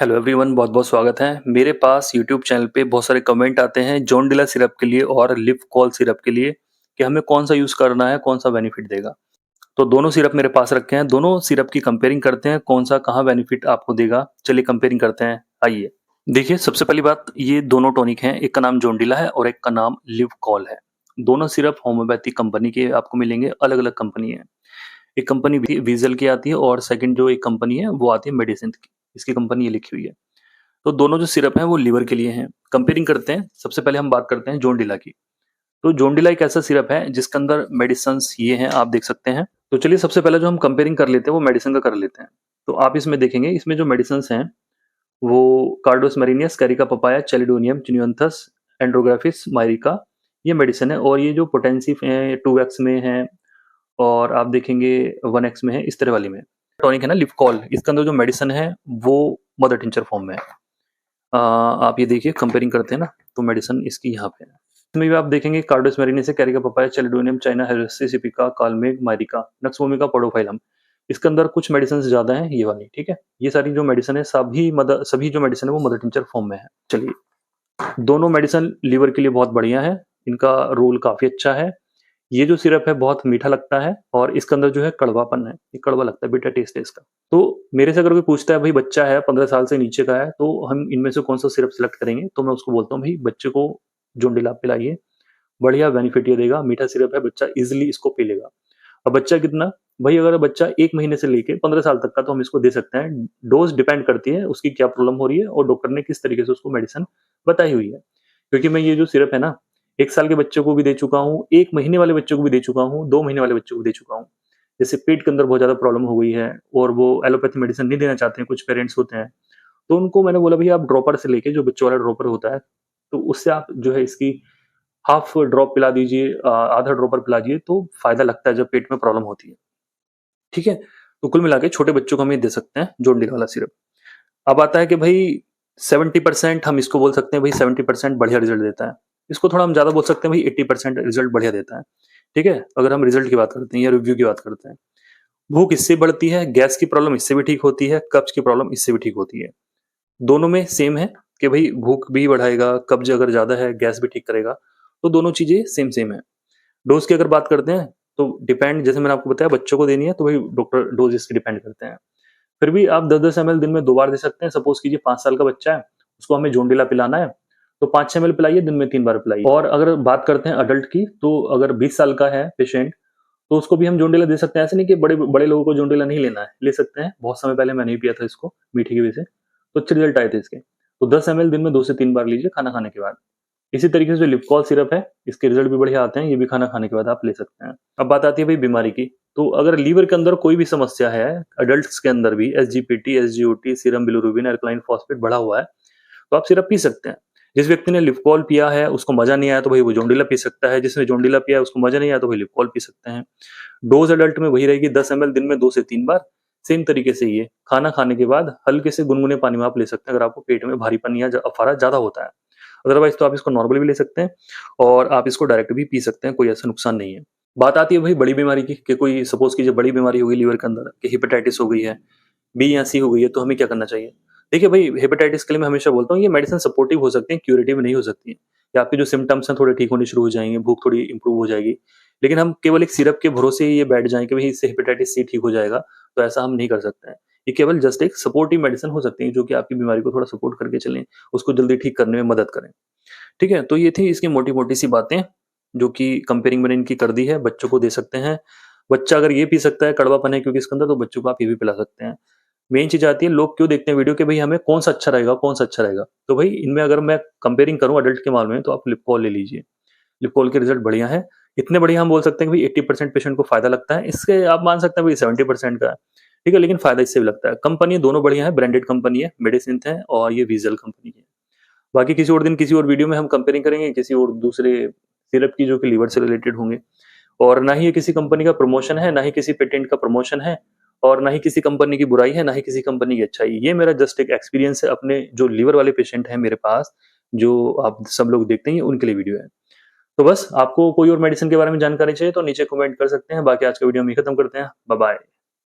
Hello everyone, बहुत बहुत स्वागत है। मेरे पास यूट्यूब चैनल पे बहुत सारे कमेंट आते हैं जॉन्डिला सिरप के लिए और लिवकॉल सिरप के लिए कि हमें कौन सा यूज़ करना है, कौन सा बेनिफिट देगा। तो दोनों सिरप मेरे पास रखे हैं, दोनों सिरप की कंपेयरिंग करते हैं, कौन सा कहाँ बेनिफिट आपको देगा। चलिए कंपेयरिंग करते हैं, आइए। देखिए, सबसे पहली बात, ये दोनों टॉनिक हैं, एक का नाम जॉन्डिला है और एक का नाम लिवकॉल है। दोनों सिरप होम्योपैथिक कंपनी के आपको मिलेंगे, अलग अलग कंपनी है। एक कंपनी विजल की आती है और सेकंड जो एक कंपनी है वो आती है मेडिसिन की। इसकी कंपनी ये लिखी हुई है। तो दोनों जो सिरप हैं वो लीवर के लिए हैं। कंपेयरिंग करते हैं, सबसे पहले हम बात करते हैं जॉन्डिला की। तो जॉन्डिला एक ऐसा सिरप है जिसके अंदर मेडिसिन्स ये हैं, आप देख सकते हैं। तो चलिए सबसे पहले जो हम कंपेयरिंग कर लेते हैं वो मेडिसिन का कर लेते हैं। तो आप इसमें देखेंगे, इसमें जो मेडिसिन्स हैं वो कार्डोस मेरिनियस, कैरिका पपाया, चैलिडोनियम, चिनियोंथस, एंड्रोग्राफिस, मायरिका, ये मेडिसिन है। और ये जो पोटेंसिव है 2x में है और आप देखेंगे 1x में है, इस तरह वाली में। टॉनिक है ना लिवकॉल, इसके अंदर जो मेडिसिन है वो मदर टिंचर फॉर्म में है। आप ये देखिए कंपेयरिंग करते हैं ना, तो मेडिसिन इसकी यहाँ पे है। इसमें भी आप देखेंगे कार्डोस मेरिनी से, कैरिका पपाया, चैलिडोनियम, चाइना हेरेसिसिपिका, कालमेग, मारिका, नक्सवोमिका, पोडोफाइलम। इसके अंदर कुछ मेडिसिन ज्यादा हैं, ये वाली, ठीक है। ये सारी जो मेडिसिन है सभी जो मेडिसिन है वो मदर टिंचर फॉर्म में है। चलिए, दोनों मेडिसिन लीवर के लिए बहुत बढ़िया है, इनका रोल काफी अच्छा है। ये जो सिरप है बहुत मीठा लगता है और इसके अंदर जो है कड़वापन है, ये कड़वा लगता है, बिटर टेस्ट है इसका। तो मेरे से अगर कोई पूछता है भाई बच्चा है 15 साल से नीचे का है तो हम इनमें से कौन सा सिरप सिलेक्ट करेंगे, तो मैं उसको बोलता हूँ भाई बच्चे को जॉन्डिला पिलाइए, बढ़िया बेनिफिट ये देगा, मीठा सिरप है, बच्चा इजिली इसको पी लेगा। अब बच्चा कितना, भाई अगर बच्चा 1 महीने से लेके 15 साल तक का तो हम इसको दे सकते हैं। डोज डिपेंड करती है उसकी क्या प्रॉब्लम हो रही है और डॉक्टर ने किस तरीके से उसको मेडिसिन बताई हुई है। क्योंकि मैं ये जो सिरप है ना, 1 साल के बच्चे को भी दे चुका हूँ, 1 महीने वाले बच्चे को भी दे चुका हूँ, 2 महीने वाले बच्चे को दे चुका हूँ। जैसे पेट के अंदर बहुत ज्यादा प्रॉब्लम हो गई है और वो एलोपैथी मेडिसिन नहीं देना चाहते हैं, कुछ पेरेंट्स होते हैं, तो उनको मैंने बोला भैया आप ड्रॉपर से लेके, जो बच्चों वाला ड्रॉपर होता है, तो उससे आप जो है इसकी हाफ ड्रॉप पिला दीजिए, आधा ड्रॉपर पिला दीजिए, तो फायदा लगता है जब पेट में प्रॉब्लम होती है, ठीक है। तो कुल मिला के छोटे बच्चों को हम ये दे सकते हैं जॉन्डिला वाला सिरप। अब आता है कि भाई 70% हम इसको बोल सकते हैं भाई 70% बढ़िया रिजल्ट देता है। इसको थोड़ा हम ज्यादा बोल सकते हैं भाई 80% रिजल्ट बढ़िया देता है, ठीक है। अगर हम रिजल्ट की बात करते हैं या रिव्यू की बात करते हैं, भूख इससे बढ़ती है, गैस की प्रॉब्लम इससे भी ठीक होती है, कब्ज की प्रॉब्लम इससे भी ठीक होती है। दोनों में सेम है कि भाई भूख भी बढ़ाएगा, कब्ज अगर ज्यादा है गैस भी ठीक करेगा, तो दोनों चीजें सेम सेम है। डोज की अगर बात करते हैं तो डिपेंड, जैसे मैंने आपको बताया बच्चों को देनी है तो भाई डॉक्टर डोज इसके डिपेंड करते हैं। फिर भी आप 10-10 ml दिन में 2 बार दे सकते हैं। सपोज कीजिए 5 साल का बच्चा है, उसको हमें जॉन्डिला पिलाना है, तो 5-6 ml पिलाइए, दिन में 3 बार पिलाइए। और अगर बात करते हैं अडल्ट की, तो अगर 20 साल का है पेशेंट, तो उसको भी हम जॉन्डिला दे सकते हैं। ऐसे नहीं कि बड़े बड़े लोगों को जॉन्डिला नहीं लेना है, ले सकते हैं। बहुत समय पहले मैंने भी पिया था इसको मीठी की वजह से, तो अच्छे रिजल्ट आए थे इसके। तो 10 ml दिन में 2 से 3 बार लीजिए खाना खाने के बाद। इसी तरीके से जो लिवकॉल सिरप है, इसके रिजल्ट भी बढ़िया आते हैं, ये भी खाना खाने के बाद आप ले सकते हैं। अब बात आती है भाई बीमारी की, तो अगर लीवर के अंदर कोई भी समस्या है, अडल्ट्स के अंदर भी SGPT, SGOT, serum bilirubin, alkaline phosphate बढ़ा हुआ है, तो आप सिरप पी सकते हैं। जिस व्यक्ति ने लिवकॉल पिया है उसको मजा नहीं आया तो भाई वो जॉन्डिला पी सकता है, जिसने जॉन्डिला पिया है उसको मजा नहीं आया तो भाई लिवकॉल पी सकते हैं। डोज अडल्ट में वही रहेगी 10 ml दिन में 2 से 3 बार। सेम तरीके से ये खाना खाने के बाद हल्के से गुनगुने पानी में आप ले सकते हैं अगर आपको पेट में भारीपन या अफारा ज्यादा होता है। अदरवाइज तो आप इसको नॉर्मल भी ले सकते हैं और आप इसको डायरेक्ट भी पी सकते हैं, कोई ऐसा नुकसान नहीं है। बात आती है भाई बड़ी बीमारी की, कि कोई सपोज कीजिए बड़ी बीमारी हो गई लीवर के अंदर, कि हेपेटाइटिस हो गई है, बी या सी हो गई है, तो हमें क्या करना चाहिए। देखिए भाई, हेपेटाइटिस के लिए मैं हमेशा बोलता हूँ ये मेडिसिन सपोर्टिव हो सकती है, क्यूरेटिव नहीं हो सकती है। या आपके जो सिम्टम्स हैं थोड़े ठीक होने शुरू हो जाएंगे, भूख थोड़ी इंप्रूव हो जाएगी, लेकिन हम केवल एक सिरप के भरोसे ही ये बैठ जाएं कि भाई इससे हेपेटाइटिस सी ठीक हो जाएगा, तो ऐसा हम नहीं कर सकते हैं। ये केवल जस्ट एक सपोर्टिव मेडिसिन हो सकती है जो कि आपकी बीमारी को थोड़ा सपोर्ट करके चलें, उसको जल्दी ठीक करने में मदद करें, ठीक है। तो ये थी इसकी मोटी मोटी सी बातें, जो कि कंपेयरिंग मैंने इनकी कर दी है। बच्चों को दे सकते हैं, बच्चा अगर ये पी सकता है, कड़वापन है क्योंकि इसके अंदर, तो बच्चों को आप ये भी पिला सकते हैं। मेन चीज आती है लोग क्यों देखते हैं वीडियो, कि भाई हमें कौन सा अच्छा रहेगा, कौन सा अच्छा रहेगा। तो भाई इनमें अगर मैं कंपेयरिंग करूं अडल्ट के मामले में, तो आप लिवकॉल ले लीजिए। लिवकॉल के रिजल्ट बढ़िया है, इतने बढ़िया हम बोल सकते हैं कि भाई 80% पेशेंट को फायदा लगता है इसके। आप मान सकते हैं भाई 70% का है, ठीक है, लेकिन फायदा इससे भी लगता है। कंपनी दोनों बढ़िया है, ब्रांडेड कंपनी है, मेडिसिन है और ये वीजल कंपनी है। बाकी किसी और दिन किसी और वीडियो में हम कंपेयरिंग करेंगे किसी और दूसरे सिरप की, जो कि लीवर से रिलेटेड होंगे। और ना ही ये किसी कंपनी का प्रमोशन है, ना ही किसी पेटेंट का प्रमोशन है, और ना ही किसी कंपनी की बुराई है, ना ही किसी कंपनी की अच्छाई। ये मेरा जस्ट एक एक्सपीरियंस है अपने जो लीवर वाले पेशेंट हैं मेरे पास, जो आप सब लोग देखते हैं, उनके लिए वीडियो है। तो बस आपको कोई और मेडिसिन के बारे में जानकारी चाहिए तो नीचे कमेंट कर सकते हैं। बाकी आज का वीडियो हम ही खत्म करते हैं। Bye bye.